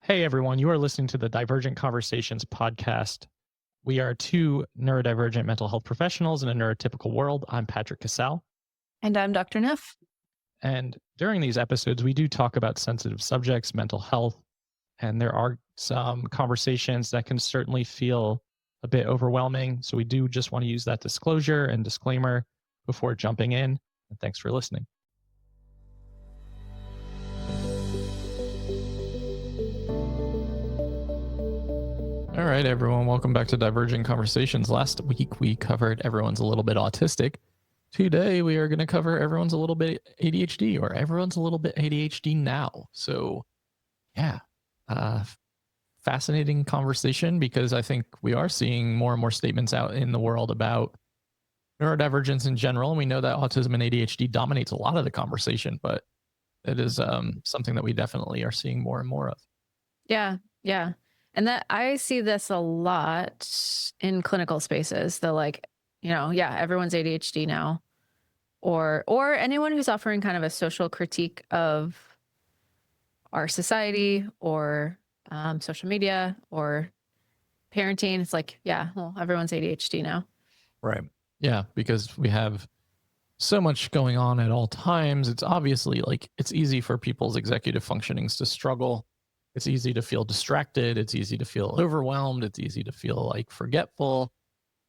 Hey everyone, you are listening to the Divergent Conversations podcast. We are two neurodivergent mental health professionals in a neurotypical world. I'm Patrick Casale. And I'm Dr. Neff. And during these episodes, we do talk about sensitive subjects, mental health, and there are some conversations that can certainly feel a bit overwhelming. So we do just want to use that disclosure and disclaimer before jumping in. And thanks for listening. All right, everyone, welcome back to Divergent Conversations. Last week, we covered everyone's a little bit autistic. Today, we are going to cover everyone's a little bit ADHD, or everyone's a little bit ADHD now. So, yeah, fascinating conversation, because I think we are seeing more and more statements out in the world about neurodivergence in general. And we know that autism and ADHD dominates a lot of the conversation, but it is something that we definitely are seeing more and more of. Yeah. And that I see this a lot in clinical spaces. Everyone's ADHD now. Or anyone who's offering kind of a social critique of our society or social media or parenting. It's like, yeah, well, everyone's ADHD now. Right. Yeah, because we have so much going on at all times. It's obviously like it's easy for people's executive functionings to struggle. It's easy to feel distracted. It's easy to feel overwhelmed. It's easy to feel like forgetful,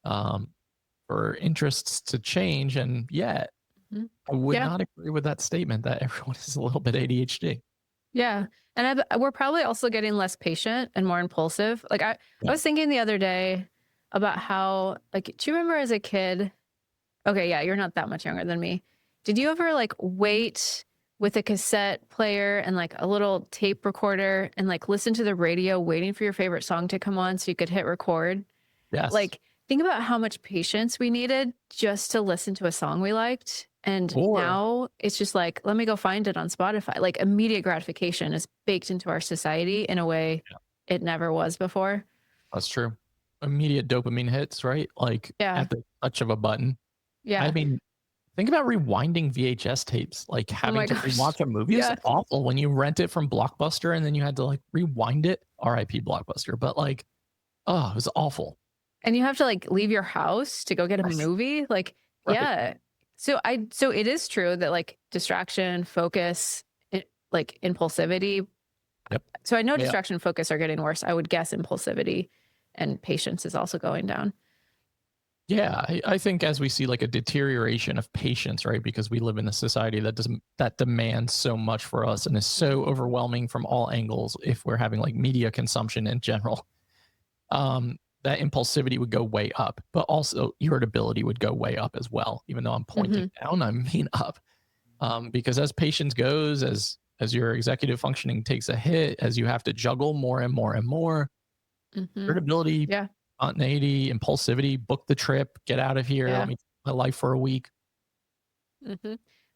for interests to change. And yet, I would not agree with that statement that everyone is a little bit ADHD. Yeah. And we're probably also getting less patient and more impulsive. I was thinking the other day about how, do you remember as a kid? Okay, yeah, you're not that much younger than me. Did you ever wait with a cassette player and a little tape recorder and listen to the radio waiting for your favorite song to come on so you could hit record? Yes. Think about how much patience we needed just to listen to a song we liked. And now it's just let me go find it on Spotify. Immediate gratification is baked into our society in a way it never was before. That's true. Immediate dopamine hits, right? At the touch of a button. Yeah. I mean, think about rewinding VHS tapes, having to rewatch a movie is awful when you rent it from Blockbuster and then you had to rewind it. RIP Blockbuster. But it was awful. And you have to leave your house to go get a movie. Yeah. So it is true that distraction, focus, impulsivity. Yep. So I know distraction and focus are getting worse. I would guess impulsivity and patience is also going down. Yeah, I think as we see a deterioration of patience, right? Because we live in a society that demands so much for us and is so overwhelming from all angles. If we're having media consumption in general, that impulsivity would go way up, but also irritability would go way up as well. Even though I'm pointing down, I mean up, because as patience goes, as your executive functioning takes a hit, as you have to juggle more and more and more, irritability, spontaneity, impulsivity, book the trip, get out of here, let me take my life for a week.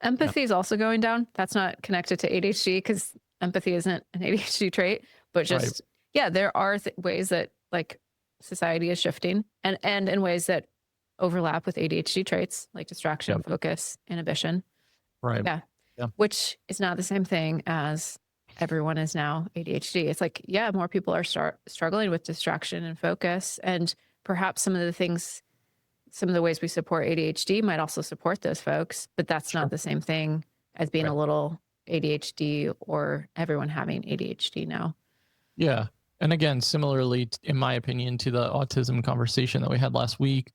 Empathy is also going down. That's not connected to ADHD because empathy isn't an ADHD trait, but just, there are ways that society is shifting and in ways that overlap with ADHD traits like distraction, focus, inhibition. Right. Yeah. Which is not the same thing as everyone is now ADHD. It's more people are struggling with distraction and focus. And perhaps some of the ways we support ADHD might also support those folks, but that's not the same thing as being a little ADHD or everyone having ADHD now. Yeah. And again, similarly, in my opinion, to the autism conversation that we had last week,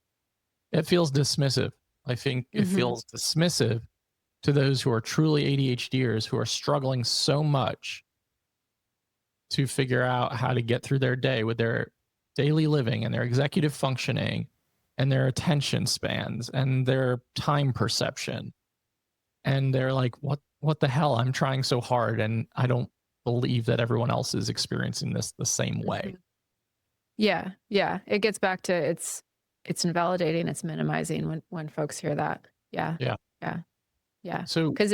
it feels dismissive. I think it feels dismissive to those who are truly ADHDers who are struggling so much to figure out how to get through their day with their daily living and their executive functioning and their attention spans and their time perception. And they're like, what the hell? I'm trying so hard and I don't believe that everyone else is experiencing this the same way. Yeah. It gets back to it's invalidating, it's minimizing when folks hear that. Yeah. So because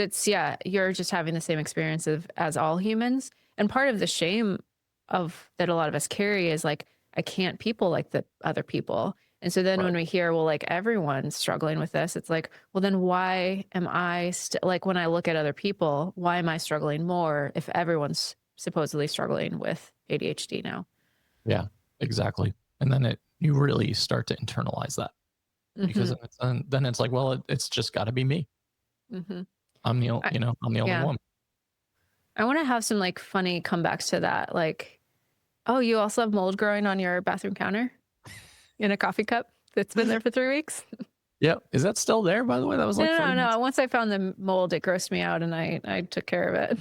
you're just having the same experience as all humans. And part of the shame of that a lot of us carry is I can't people like the other people. And so then when we hear, well, everyone's struggling with this, it's well, then why am I when I look at other people, why am I struggling more if everyone's supposedly struggling with ADHD now. Yeah, exactly. And then you really start to internalize that, because then it's like, well, it's just got to be me. I'm the only one. I want to have some like funny comebacks to that. Like, oh, you also have mold growing on your bathroom counter in a coffee cup that's been there for 3 weeks. Yep. Is that still there, by the way? That was like No. Once I found the mold, it grossed me out, and I took care of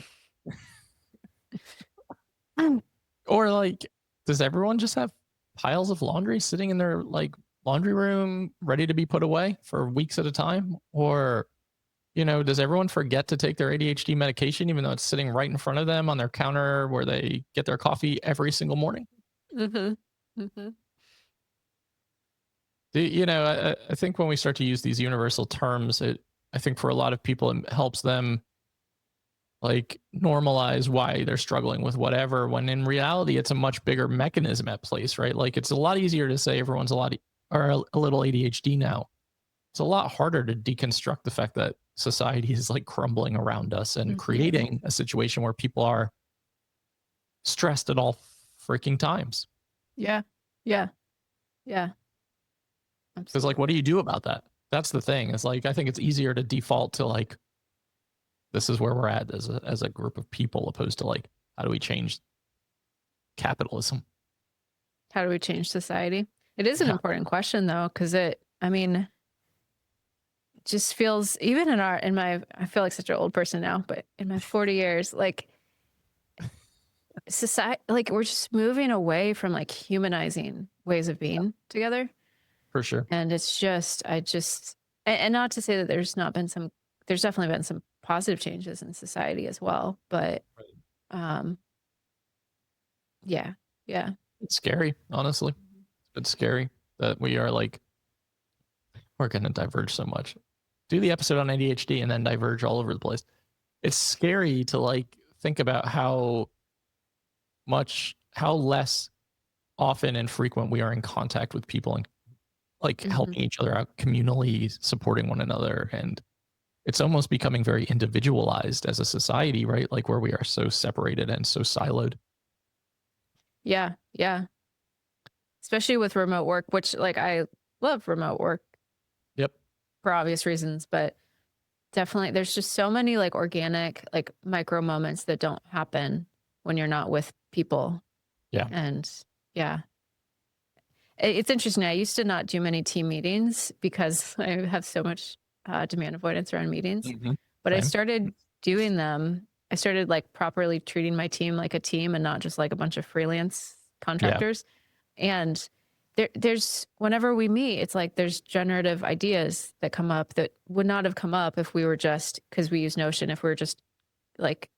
it. Or like, does everyone just have piles of laundry sitting in their like laundry room ready to be put away for weeks at a time? Or, does everyone forget to take their ADHD medication, even though it's sitting right in front of them on their counter where they get their coffee every single morning? I think when we start to use these universal terms, I think for a lot of people, it helps them like normalize why they're struggling with whatever, when in reality, it's a much bigger mechanism at place, right? Like, it's a lot easier to say everyone's a little ADHD now. It's a lot harder to deconstruct the fact that society is like crumbling around us and creating a situation where people are stressed at all freaking times. Yeah. Because like, what do you do about that? That's the thing. It's like, I think it's easier to default to like, this is where we're at as a group of people, opposed to like, how do we change capitalism? How do we change society? It is an important question though, because just feels, even I feel like such an old person now, but in my 40 years, like society, like we're just moving away from like humanizing ways of being together. For sure. And it's just, and not to say that there's definitely been some positive changes in society as well, but yeah. It's scary, honestly. It's scary that we're going to diverge so much. Do the episode on ADHD and then diverge all over the place. It's scary to like think about how less often and frequent we are in contact with people and like helping each other out, communally supporting one another. And it's almost becoming very individualized as a society, right? Like, where we are so separated and so siloed. Yeah. Especially with remote work, which like I love remote work. Yep. For obvious reasons, but definitely there's just so many like organic, like micro moments that don't happen when you're not with people. Yeah. And yeah. It's interesting. I used to not do many team meetings because I have so much demand avoidance around meetings. But I started doing them. I started like properly treating my team like a team and not just like a bunch of freelance contractors. Yeah. And there's whenever we meet, it's like there's generative ideas that come up that would not have come up if we were just, because we use Notion, if we were just like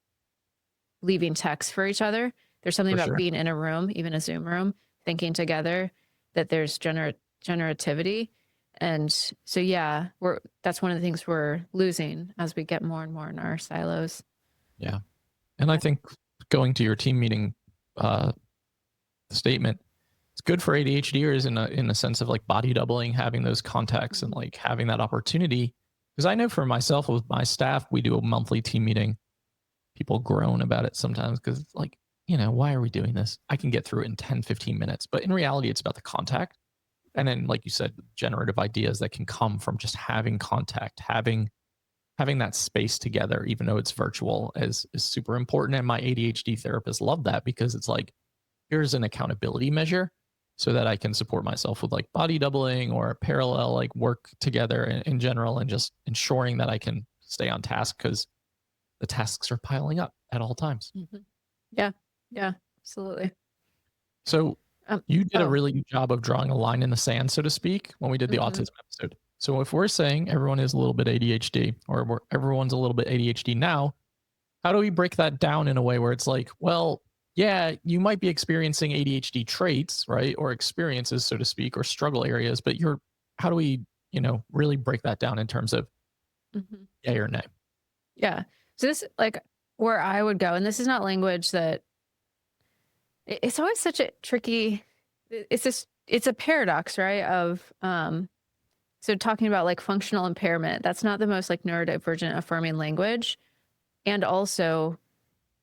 leaving text for each other. There's something about being in a room, even a Zoom room, thinking together, that there's generativity. And so, yeah, that's one of the things we're losing as we get more and more in our silos. Yeah. And I think going to your team meeting statement, it's good for ADHDers in a sense of like body doubling, having those contacts and like having that opportunity. Because I know for myself with my staff, we do a monthly team meeting. People groan about it sometimes because it's like, why are we doing this? I can get through it in 10, 15 minutes. But in reality, it's about the contact. And then, like you said, generative ideas that can come from just having contact, having that space together, even though it's virtual, is super important. And my ADHD therapist loved that, because it's like, here's an accountability measure so that I can support myself with like body doubling or parallel like work together in general, and just ensuring that I can stay on task, because the tasks are piling up at all times. Yeah, absolutely. So you did a really good job of drawing a line in the sand, so to speak, when we did the autism episode. So if we're saying everyone is a little bit ADHD, or everyone's a little bit ADHD now, how do we break that down in a way where it's like, well, yeah, you might be experiencing ADHD traits, right? Or experiences, so to speak, or struggle areas, but how do we, really break that down in terms of yay or nay? Yeah. So this, like, where I would go, and this is not language that, it's always such a tricky, it's a paradox, right? Of, so talking about like functional impairment, that's not the most like neurodivergent affirming language. And also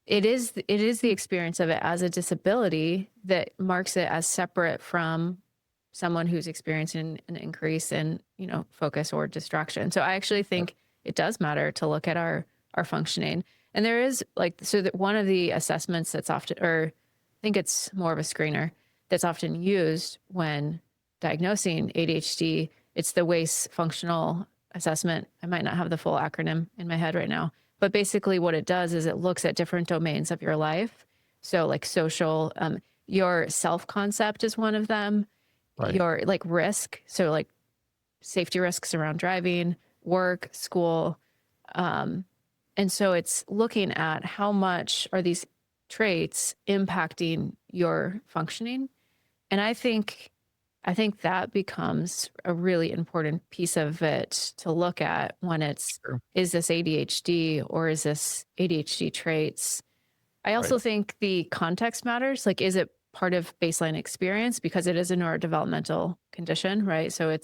it is the experience of it as a disability that marks it as separate from someone who's experiencing an increase in, focus or distraction. So I actually think it does matter to look at our functioning. And there is so that one of the assessments that's often, or I think it's more of a screener that's often used when diagnosing ADHD, it's the WAIS functional assessment. I might not have the full acronym in my head right now, but basically what it does is it looks at different domains of your life. So like social, your self-concept is one of them, Right. your like risk. So like safety risks around driving, work, school. And so it's looking at how much are these traits impacting your functioning. And I think that becomes a really important piece of it to look at when it's, Sure. is this ADHD or is this ADHD traits? I also think the context matters. Like, is it part of baseline experience? Because it is a neurodevelopmental condition, right? So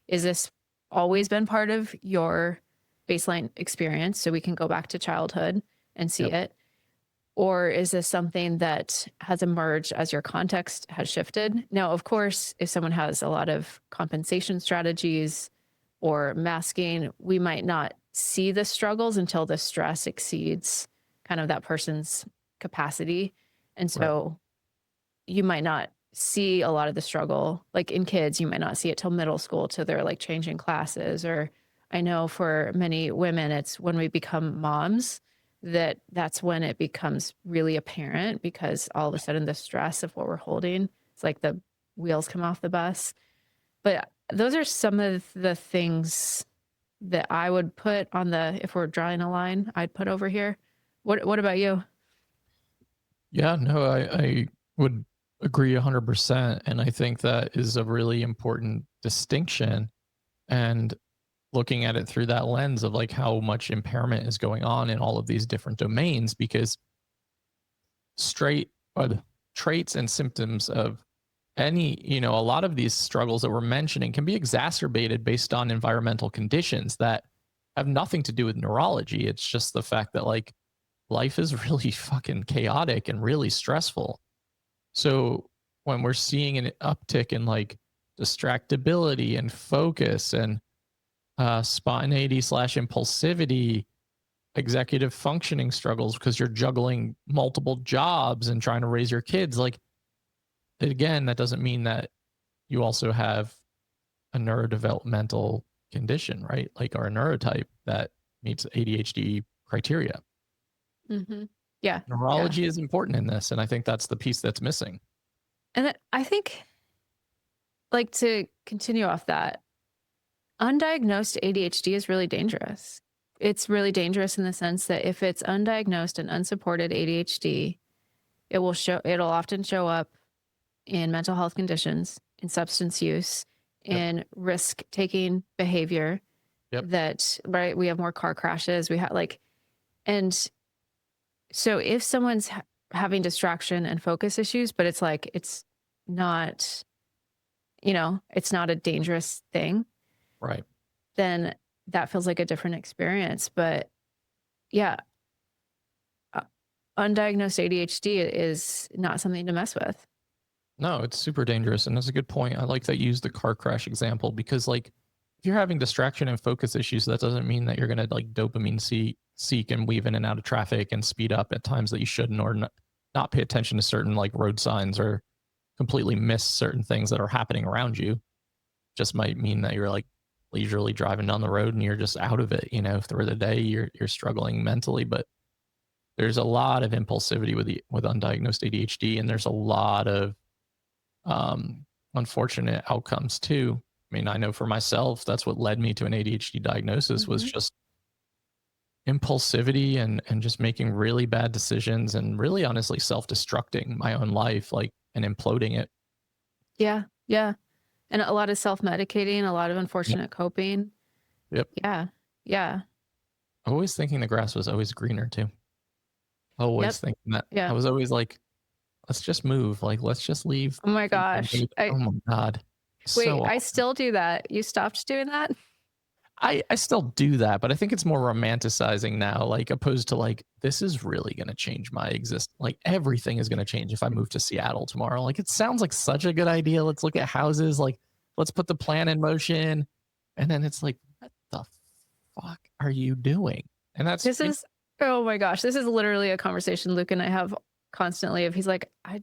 is this always been part of your baseline experience? So we can go back to childhood and see it. Or is this something that has emerged as your context has shifted? Now, of course, if someone has a lot of compensation strategies or masking, we might not see the struggles until the stress exceeds kind of that person's capacity. And so you might not see a lot of the struggle. Like in kids, you might not see it till middle school, till they're like changing classes. Or I know for many women, it's when we become moms that's when it becomes really apparent, because all of a sudden the stress of what we're holding, it's like the wheels come off the bus. But those are some of the things that I would put on if we're drawing a line, I'd put over here. What about you? Yeah, no, I would agree 100%. And I think that is a really important distinction. And looking at it through that lens of like how much impairment is going on in all of these different domains, because straight traits and symptoms of any, a lot of these struggles that we're mentioning can be exacerbated based on environmental conditions that have nothing to do with neurology. It's just the fact that like life is really fucking chaotic and really stressful. So when we're seeing an uptick in like distractibility and focus and spontaneity / impulsivity, executive functioning struggles because you're juggling multiple jobs and trying to raise your kids, like, again, that doesn't mean that you also have a neurodevelopmental condition, right? Like, or a neurotype that meets ADHD criteria. Mm-hmm. Yeah. Neurology is important in this, and I think that's the piece that's missing. And I think, like, to continue off that, undiagnosed ADHD is really dangerous. It's really dangerous in the sense that if it's undiagnosed and unsupported ADHD, it'll often show up in mental health conditions, in substance use, in risk-taking behavior. That, right, we have more car crashes, we have and so if someone's having distraction and focus issues, but it's like, it's not, it's not a dangerous thing. Right. Then that feels like a different experience. But yeah, undiagnosed ADHD is not something to mess with. No, it's super dangerous. And that's a good point. I like that you used the car crash example, because like if you're having distraction and focus issues, that doesn't mean that you're going to like dopamine seek and weave in and out of traffic and speed up at times that you shouldn't, or not pay attention to certain like road signs, or completely miss certain things that are happening around you. Just might mean that you're like leisurely driving down the road and you're just out of it. If through the day you're struggling mentally, but there's a lot of impulsivity with undiagnosed ADHD, and there's a lot of unfortunate outcomes too. I mean, I know for myself, that's what led me to an ADHD diagnosis, was just impulsivity and just making really bad decisions, and really honestly self-destructing my own life, like, and imploding it. Yeah. Yeah. And a lot of self-medicating, a lot of unfortunate coping. Yep. Yeah. Yeah. Always thinking the grass was always greener too. Always thinking that. Yeah. I was always like, let's just move. Like, let's just leave. Oh my gosh. Oh my God. Wait, So I still do that. You stopped doing that? I still do that, but I think it's more romanticizing now, like opposed to like, this is really going to change my like everything is going to change if I move to Seattle tomorrow. Like it sounds like such a good idea. Let's look at houses. Like let's put the plan in motion. And then it's like, what the fuck are you doing? And This is, oh my gosh, this is literally a conversation Luke and I have constantly of he's like, I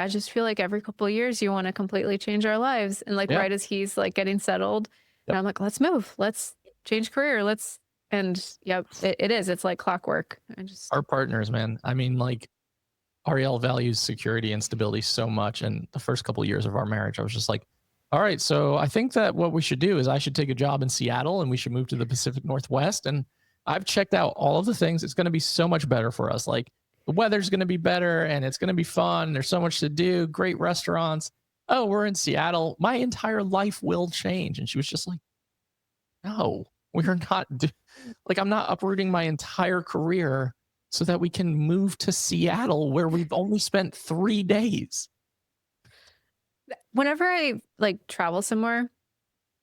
just feel like every couple of years you want to completely change our lives. And like right as he's like getting settled, and I'm like, let's move, let's change career, and yep, it is. It's like clockwork. Our partners, man. I mean, like Ariel values security and stability so much. And the first couple of years of our marriage, I was just like, all right, so I think that what we should do is I should take a job in Seattle and we should move to the Pacific Northwest. And I've checked out all of the things. It's going to be so much better for us. Like the weather's going to be better and it's going to be fun. There's so much to do, great restaurants. Oh, we're in Seattle. My entire life will change. And she was just like, no, we're not. Like, I'm not uprooting my entire career so that we can move to Seattle where we've only spent 3 days. Whenever I like travel somewhere,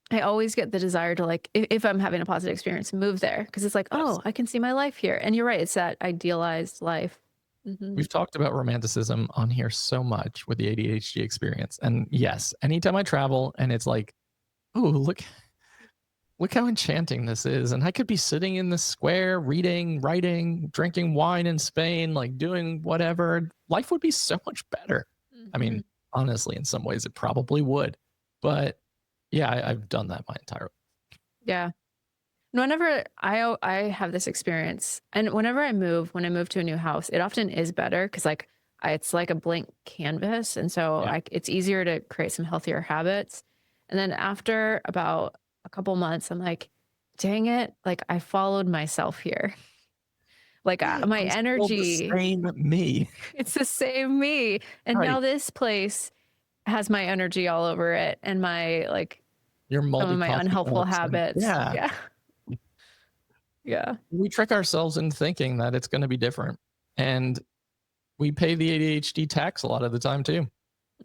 I always get the desire to like, if I'm having a positive experience, move there. Cause it's like, oh, I can see my life here. And you're right. It's that idealized life. Mm-hmm. We've talked about romanticism on here so much with the ADHD experience. And yes, anytime I travel and it's like, oh, look how enchanting this is. And I could be sitting in the square, reading, writing, drinking wine in Spain, like doing whatever. Life would be so much better. Mm-hmm. I mean, honestly, in some ways it probably would. But yeah, I've done that my entire life. Yeah. Whenever I have this experience, and whenever when I move to a new house, it often is better because like it's like a blank canvas. And so it's easier to create some healthier habits. And then after about a couple months, I'm like, dang it. Like I followed myself here. Like my energy. The same me. It's the same me. And now this place has my energy all over it. And my like, some of my unhelpful habits. Yeah. Yeah. We trick ourselves into thinking that it's going to be different. And we pay the ADHD tax a lot of the time too.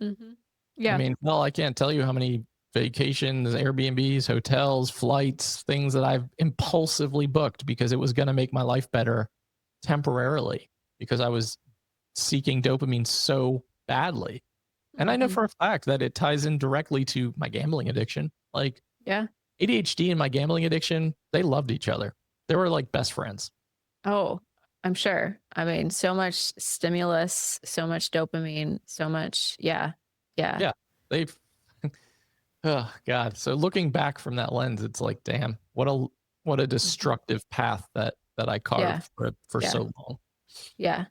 Mm-hmm. Yeah. I mean, well, I can't tell you how many vacations, Airbnbs, hotels, flights, things that I've impulsively booked because it was going to make my life better temporarily because I was seeking dopamine so badly. And I know for a fact that it ties in directly to my gambling addiction. Like ADHD and my gambling addiction, they loved each other. They were like best friends. Oh, I'm sure. I mean, so much stimulus, so much dopamine, so much. Yeah. They've, oh God. So looking back from that lens, it's like, damn, what a destructive path that I carved for so long. Yeah.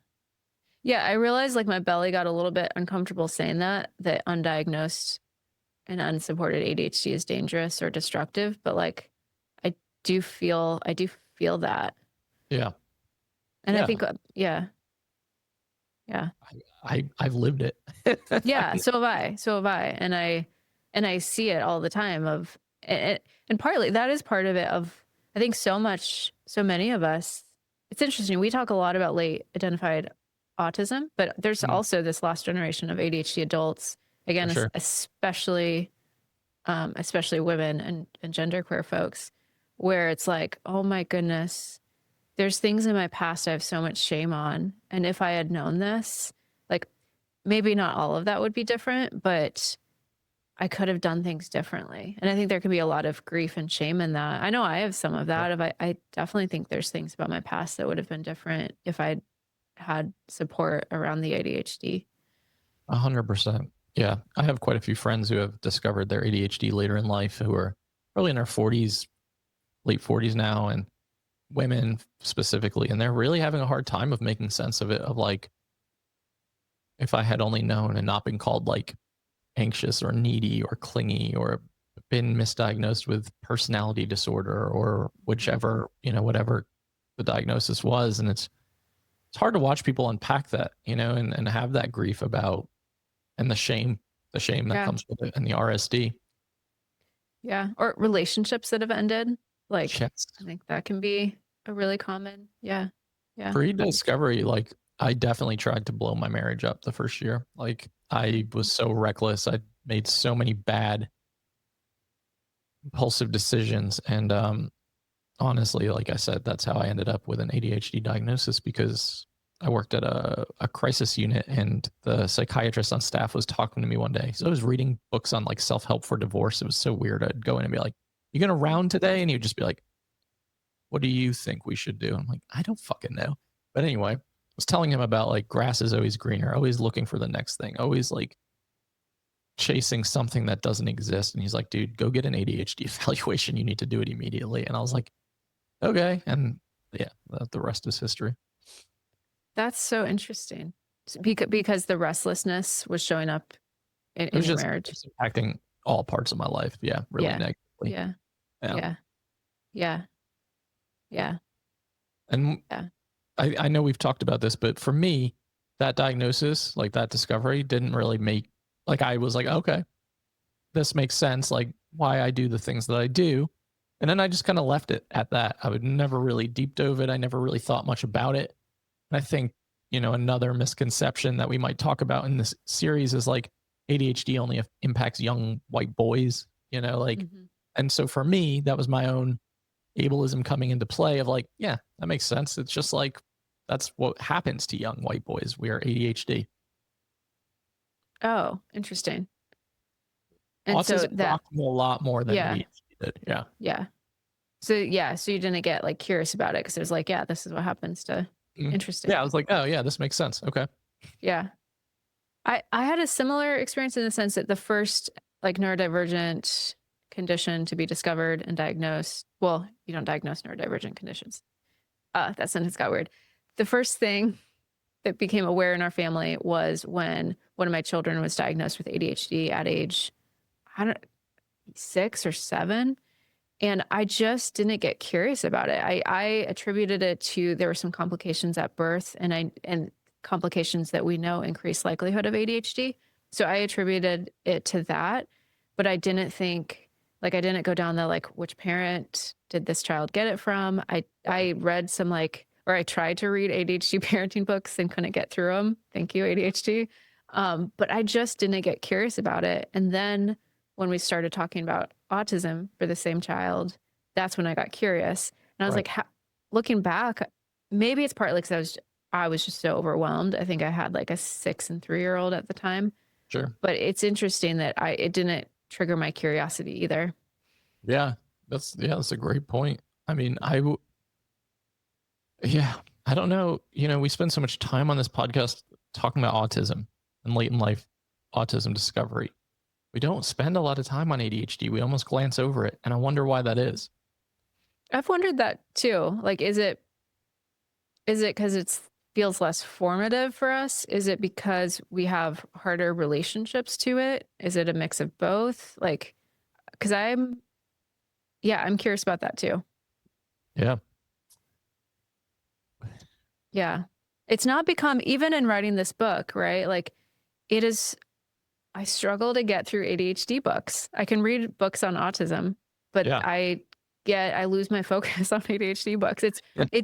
Yeah. I realized like my belly got a little bit uncomfortable saying that undiagnosed and unsupported ADHD is dangerous or destructive, but like, I do feel that. Yeah. And I think, I've lived it. Yeah. So have I. And I see it all the time and partly that is part of it I think so many of us, it's interesting. We talk a lot about late identified autism, but there's also this last generation of ADHD adults, again, especially women and genderqueer folks, where it's like, oh my goodness, there's things in my past I have so much shame on. And if I had known this, like maybe not all of that would be different, but I could have done things differently. And I think there can be a lot of grief and shame in that. I know I have some of that. I definitely think there's things about my past that would have been different if I'd had support around the ADHD. 100%. Yeah. I have quite a few friends who have discovered their ADHD later in life who are probably in their 40s, late 40s now, and women specifically. And they're really having a hard time of making sense of it, of like, if I had only known and not been called like anxious or needy or clingy or been misdiagnosed with personality disorder or whichever, whatever the diagnosis was. And it's hard to watch people unpack that, and have that grief about, and the shame that comes with it, and the RSD. Yeah. Or relationships that have ended. Like, I think that can be a really common. Yeah. Pre-discovery, like I definitely tried to blow my marriage up the first year. Like I was so reckless. I made so many bad impulsive decisions. And honestly, like I said, that's how I ended up with an ADHD diagnosis, because I worked at a crisis unit, and the psychiatrist on staff was talking to me one day. So I was reading books on like self-help for divorce. It was so weird. I'd go in and be like, "You gonna round today?" And he would just be like, "What do you think we should do?" I'm like, "I don't fucking know." But anyway, I was telling him about like grass is always greener, always looking for the next thing, always like chasing something that doesn't exist. And he's like, "Dude, go get an ADHD evaluation. You need to do it immediately." And I was like, "Okay." And yeah, the rest is history. That's so interesting. Because the restlessness was showing up in your marriage. It's impacting all parts of my life. Yeah, really negatively. Yeah. Yeah. Yeah. Yeah. And yeah. I know we've talked about this, but for me, that diagnosis, like that discovery, didn't really make, like, I was like, okay, this makes sense, like why I do the things that I do. And then I just kind of left it at that. I would never really deep dove it. I never really thought much about it. And I think, another misconception that we might talk about in this series is like ADHD only impacts young white boys, and so for me, that was my own ableism coming into play of like, yeah, that makes sense. It's just like, that's what happens to young white boys. We are ADHD. Oh, interesting. And autism so that a lot more than ADHD did. Yeah. Yeah. So you didn't get like curious about it because it was like, yeah, this is what happens to. Interesting. Yeah, I was like, oh yeah, this makes sense. Okay. Yeah. I had a similar experience in the sense that the first like neurodivergent condition to be discovered and diagnosed. Well, you don't diagnose neurodivergent conditions. That sentence got weird. The first thing that became aware in our family was when one of my children was diagnosed with ADHD at age, 6 or 7. And I just didn't get curious about it. I attributed it to, there were some complications at birth and complications that we know increase likelihood of ADHD. So I attributed it to that, but I didn't think, I didn't go down the, which parent did this child get it from? I read some or I tried to read ADHD parenting books and couldn't get through them. Thank you, ADHD. But I just didn't get curious about it. And then when we started talking about autism for the same child, that's when I got curious. And I was like, looking back, maybe it's partly because I was just so overwhelmed. I think I had a 6 and 3-year-old at the time. Sure. But it's interesting that it didn't trigger my curiosity either. Yeah, that's a great point. I mean, I don't know. We spend so much time on this podcast talking about autism and late in life autism discovery. We don't spend a lot of time on ADHD. We almost glance over it. And I wonder why that is. I've wondered that too. Is it because it feels less formative for us? Is it because we have harder relationships to it? Is it a mix of both? Because I'm curious about that too. Yeah. Yeah. It's not become, even in writing this book, right? It is, I struggle to get through ADHD books. I can read books on autism, but I lose my focus on ADHD books.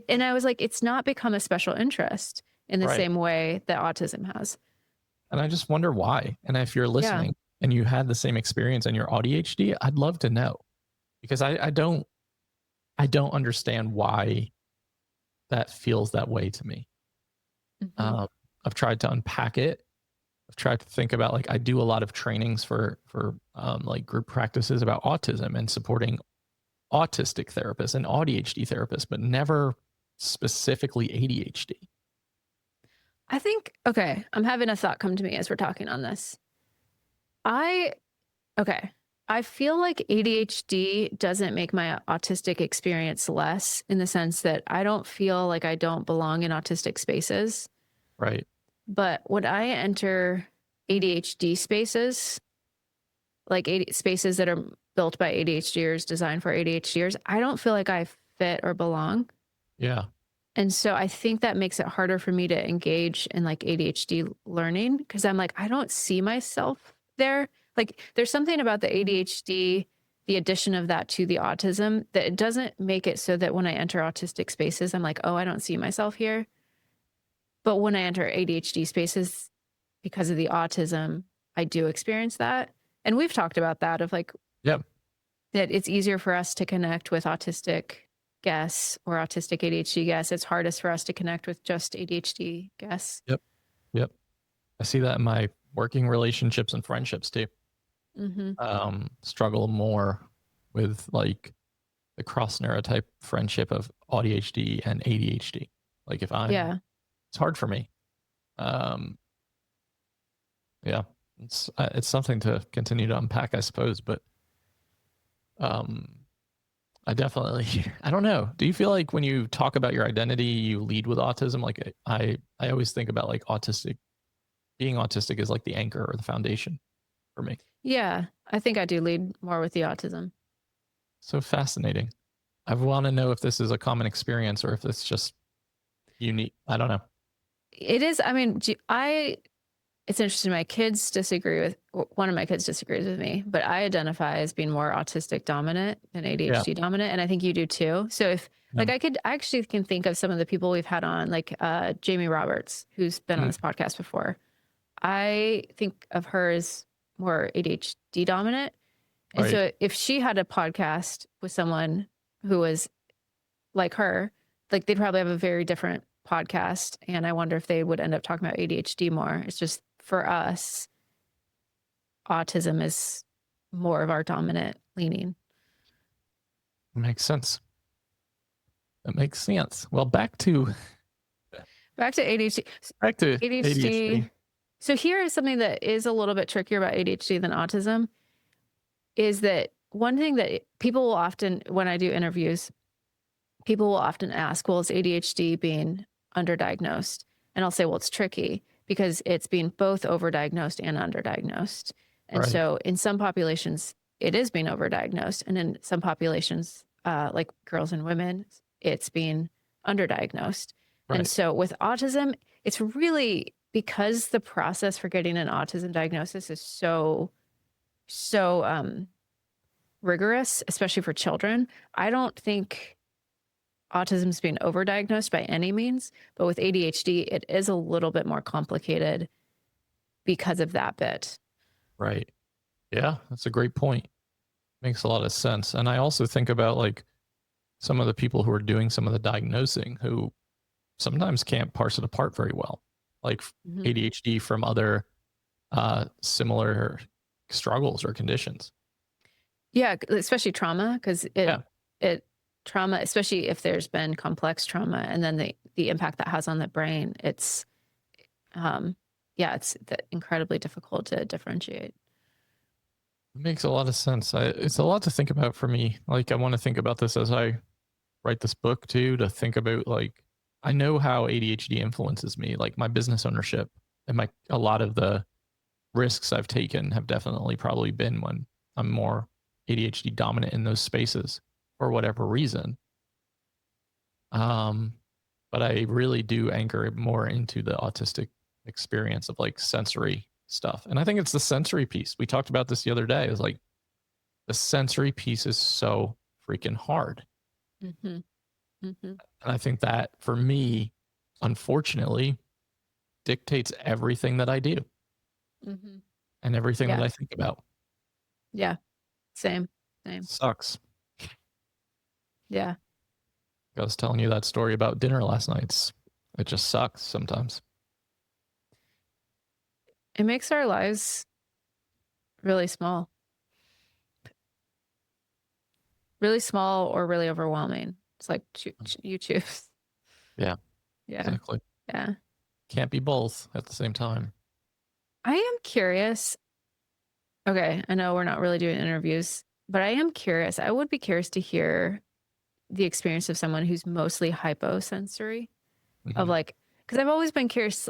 And I was like, it's not become a special interest in the same way that autism has. And I just wonder why. And if you're listening and you had the same experience and you're AuDHD, I'd love to know, because I don't understand why that feels that way to me. Mm-hmm. I've tried to unpack it. I've tried to think about, I do a lot of trainings for group practices about autism and supporting autistic therapists and AuDHD therapists, but never specifically ADHD. I think, okay, I'm having a thought come to me as we're talking on this. I feel like ADHD doesn't make my autistic experience less, in the sense that I don't feel like I don't belong in autistic spaces. Right. But when I enter ADHD spaces, spaces that are built by ADHDers, designed for ADHDers, I don't feel like I fit or belong. Yeah. And so I think that makes it harder for me to engage in ADHD learning, because I'm I don't see myself there. There's something about the ADHD, the addition of that to the autism, that it doesn't make it so that when I enter autistic spaces, I'm oh, I don't see myself here. But when I enter ADHD spaces, because of the autism, I do experience that. And we've talked about that of that it's easier for us to connect with autistic guests or autistic ADHD guests. It's hardest for us to connect with just ADHD guests. Yep. Yep. I see that in my working relationships and friendships too. Struggle more with like the cross neurotype friendship of AuDHD and ADHD. Like if it's hard for me. Yeah, it's something to continue to unpack, I suppose, but I definitely, I don't know. Do you feel like when you talk about your identity, you lead with autism? Like I always think about like being autistic is like the anchor or the foundation for me. Yeah, I think I do lead more with the autism. So fascinating. I want to know if this is a common experience or if it's just unique. I don't know. It is. I mean, it's interesting. My kids disagree with, one of my kids disagrees with me, but I identify as being more autistic dominant than ADHD dominant. And I think you do too. So if like, I actually can think of some of the people we've had on, like Jamie Roberts, who's been on this podcast before. I think of her as more ADHD dominant. And so if she had a podcast with someone who was like her, like they'd probably have a very different podcast. And I wonder if they would end up talking about ADHD more. It's just for us, autism is more of our dominant leaning. Makes sense. That makes sense. Well, back to ADHD. Back to ADHD. So here is something that is a little bit trickier about ADHD than autism, is that one thing that people will often, when I do interviews, people will often ask, well, is ADHD being underdiagnosed? And I'll say, well, it's tricky because it's being both overdiagnosed and underdiagnosed. And so in some populations, it is being overdiagnosed. And in some populations, like girls and women, it's being underdiagnosed. And so with autism, it's really, because the process for getting an autism diagnosis is so rigorous, especially for children. I don't think autism is being overdiagnosed by any means, but with ADHD, it is a little bit more complicated because of that bit. Right. Yeah, that's a great point. Makes a lot of sense. And I also think about like some of the people who are doing some of the diagnosing who sometimes can't parse it apart very well, like ADHD from other similar struggles or conditions. Yeah, especially trauma, because trauma, especially if there's been complex trauma, and then the impact that has on the brain, it's incredibly difficult to differentiate. It makes a lot of sense. It's a lot to think about for me. Like I want to think about this as I write this book too, to think about like, I know how ADHD influences me, like my business ownership and a lot of the risks I've taken have definitely probably been when I'm more ADHD dominant in those spaces for whatever reason. But I really do anchor more into the autistic experience of like sensory stuff. And I think it's the sensory piece. We talked about this the other day. It was like the sensory piece is so freaking hard. And I think that for me, unfortunately, dictates everything that I do and everything that I think about. Yeah. Same. Sucks. Yeah. I was telling you that story about dinner last night. It just sucks sometimes. It makes our lives really small. Really small or really overwhelming. It's like you choose. Yeah. Yeah. Exactly. Yeah. Can't be both at the same time. I am curious. Okay, I know we're not really doing interviews, but I am curious. I would be curious to hear the experience of someone who's mostly hyposensory, of like, because I've always been curious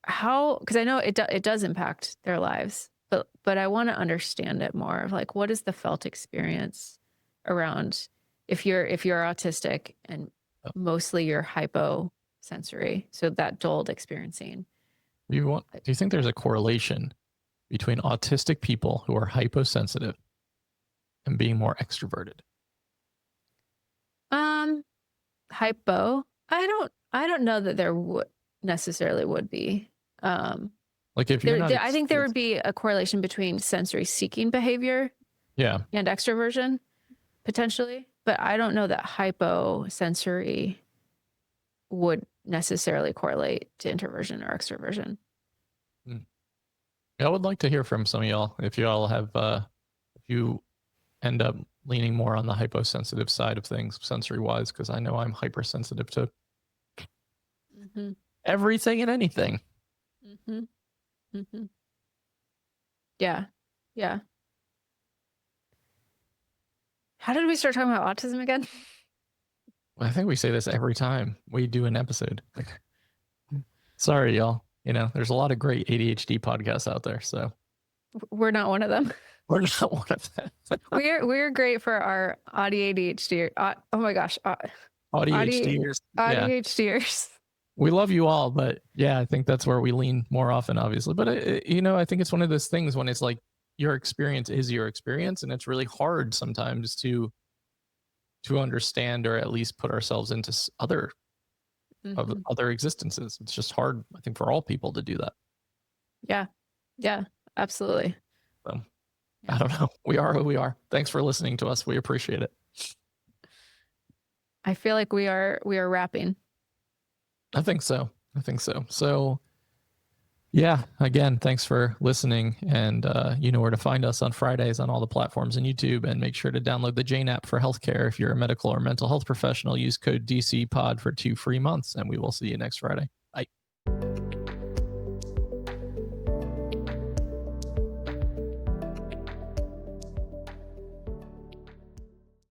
how, because I know it does impact their lives, but I want to understand it more of like, what is the felt experience around if you're autistic and mostly you're hyposensory, so that dulled experiencing. Do you think there's a correlation between autistic people who are hyposensitive and being more extroverted? Hypo, I don't know that there necessarily would be. Like if you're not I think there would be a correlation between sensory seeking behavior and extroversion potentially, but I don't know that hyposensory would necessarily correlate to introversion or extroversion. I would like to hear from some of y'all if y'all have if you end up leaning more on the hyposensitive side of things sensory wise, because I know I'm hypersensitive to everything and anything. Yeah. How did we start talking about autism again? I think we say this every time we do an episode. Sorry, y'all. There's a lot of great ADHD podcasts out there, so we're not one of them. We're not one of them. We're great for our AuDHD. Oh my gosh, AuDHDers. ADHDers. We love you all, but yeah, I think that's where we lean more often, obviously. But I think it's one of those things when it's like your experience is your experience, and it's really hard sometimes to understand or at least put ourselves into other existences. It's just hard, I think, for all people to do that. Yeah, absolutely. So, I don't know. We are who we are. Thanks for listening to us. We appreciate it. I feel like we are wrapping. I think so. So yeah, again, thanks for listening. And you know where to find us on Fridays on all the platforms and YouTube. And make sure to download the Jane app for healthcare. If you're a medical or mental health professional, use code DCPOD for 2 free months. And we will see you next Friday.